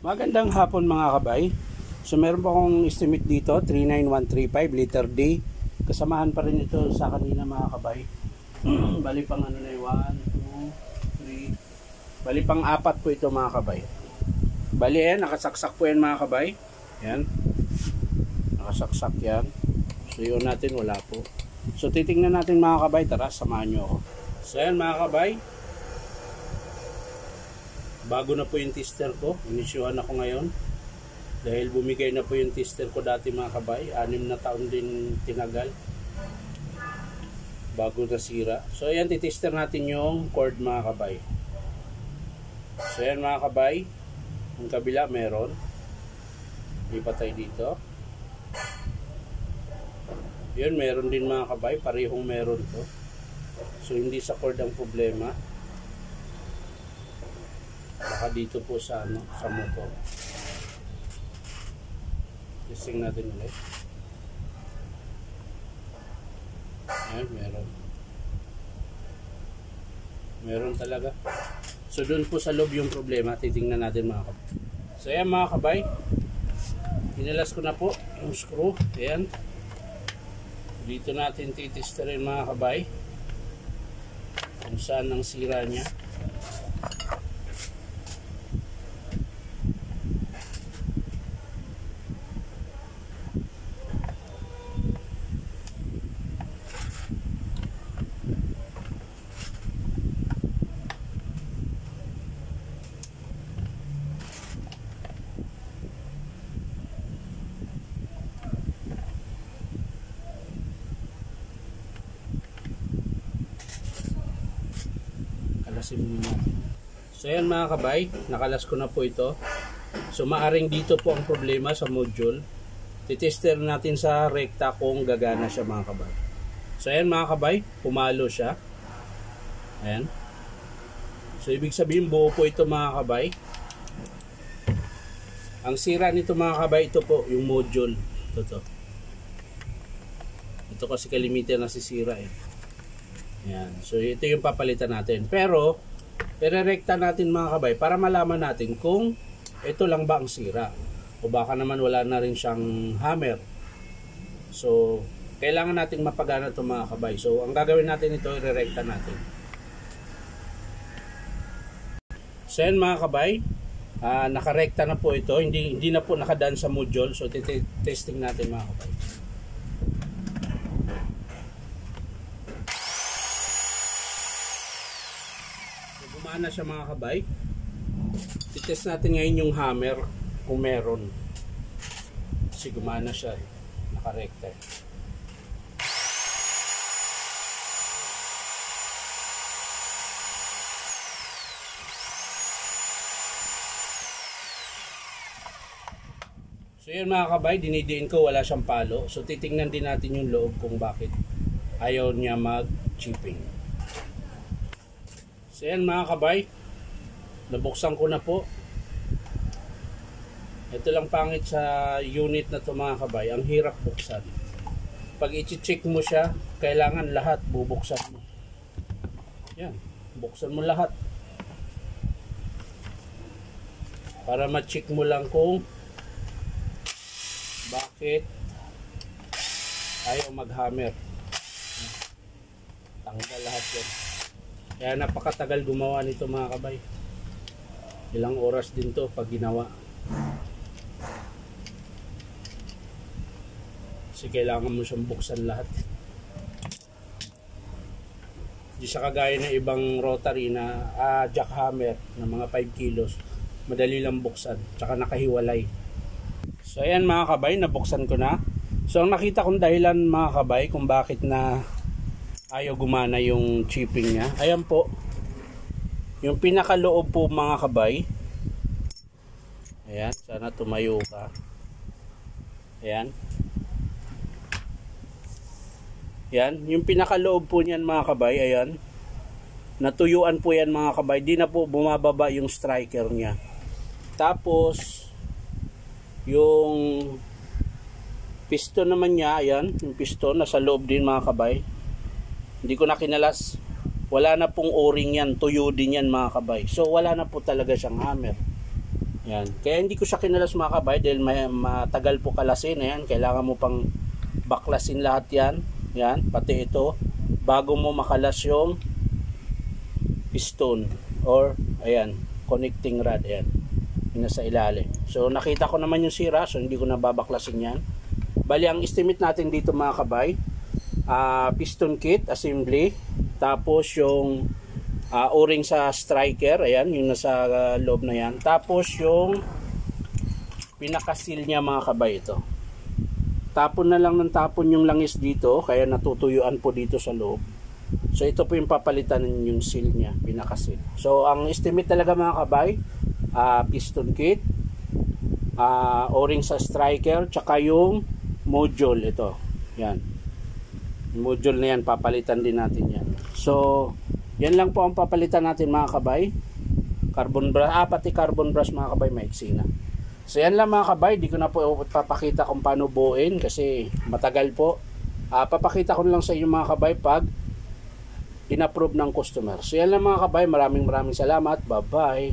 Magandang hapon mga kabay. So meron pa akong estimate dito, 39135 liter D. Kasamahan pa rin ito sa kanina mga kabay. Bali pang ano na yung 1, 2, 3. Bali pang 4 po ito mga kabay. Bali nakasaksak po yan mga kabay. Yan. Nakasaksak yan. So yun natin wala po. So titingnan natin mga kabay. Tara, samahan nyo ako. So yan mga kabay. Bago na po yung tester ko, inisyuhan ako ngayon dahil bumigay na po yung tester ko dati mga kabay, 6 na taon din tinagal bago nasira. So ayan, titester natin yung cord mga kabay. So ayan mga kabay, yung kabila meron, lipat tayo dito. Yun, meron din mga kabay, parehong meron to. So hindi sa cord ang problema, baka dito po sa ano, sa motor. Testing natin ulit. Ayan, meron talaga. So doon po sa loob yung problema, titingnan natin mga kabay. So ayan mga kabay, hinalas ko na po yung screw. Ayan, dito natin titesterin mga kabay kung saan ang sira nya. So ayan mga kabay, nakalas ko na po ito. So maaring dito po ang problema sa module. Titester natin sa rekta kung gagana siya mga kabay. So ayan mga kabay, pumalo siya. Ayan. So ibig sabihin buo po ito mga kabay. Ang sira nito mga kabay, ito po yung module. Ito kasi kalimitan nasisira eh. Ayan. So ito yung papalitan natin. Pero rekta natin mga kabay para malaman natin kung ito lang ba ang sira o baka naman wala na rin siyang hammer. So kailangan nating mapagana ito mga kabay. So ang gagawin natin ito, irerekta natin. So yan mga kabay, nakarekta na po ito, hindi na po nakadaan sa module. So testing natin mga kabay. Na siya mga kabay. Titest natin ngayon yung hammer kung meron, kasi gumana siya eh. Nakarekta eh. So yun mga kabay, dinidiin ko, wala siyang palo. So titingnan din natin yung loob kung bakit ayaw niya mag-chipping. So yan mga kabay, nabuksan ko na po. Ito lang pangit sa unit na to mga kabay, ang hirap buksan. Pag i-check mo siya, kailangan lahat bubuksan mo. Yan, buksan mo lahat para ma-check mo lang kung bakit ayaw mag-hammer. Tanggal lahat yan. Kaya napakatagal gumawa nito mga kabay. Ilang oras din to pag ginawa. Kasi kailangan mo siyang buksan lahat. Hindi siya kagaya ng ibang rotary na jackhammer na mga 5 kilos. Madali lang buksan. Tsaka nakahiwalay. So ayan mga kabay, nabuksan ko na. So ang nakita kong dahilan mga kabay kung bakit na ayaw gumana yung chipping niya, ayan po yung pinakaloob po mga kabay. Ayan, sana tumayo ka. Ayan, yan yung pinakaloob po niyan mga kabay. Ayan, natuyuan po yan mga kabay, di na po bumababa yung striker niya. Tapos yung piston naman niya, ayan, yung piston nasa loob din mga kabay. Hindi ko na kinalas. Wala na pong o-ring yan. Tuyo din yan mga kabay. So wala na po talaga siyang hammer. Yan. Kaya hindi ko siya kinalas mga kabay dahil matagal po kalasin. Ayan. Kailangan mo pang baklasin lahat yan. Yan. Pati ito. Bago mo makalas yung piston. Or, ayan. Connecting rod. Ayan. Yung nasa ilalim. So, nakita ko naman yung sira. So, hindi ko na babaklasin yan. Bali, ang estimate natin dito mga kabay. Piston kit, assembly. Tapos yung o-ring sa striker, ayan, yung nasa loob na yan. Tapos yung pinakasil niya mga kabay ito. Tapon na lang ng tapon yung langis dito, kaya natutuyuan po dito sa loob. So ito po yung papalitan yung seal niya, pinakasil. So ang estimate talaga mga kabay, piston kit, o-ring sa striker, tsaka yung module ito. Yan. Yung module na yan, papalitan din natin yan. So yan lang po ang papalitan natin mga kabay. Carbon brush, pati carbon brush mga kabay, maiksi na. So yan lang mga kabay, di ko na po papakita kung paano buuin kasi matagal po. Papakita ko lang sa inyo mga kabay pag in-approve ng customer. So yan lang mga kabay, maraming salamat. Bye bye.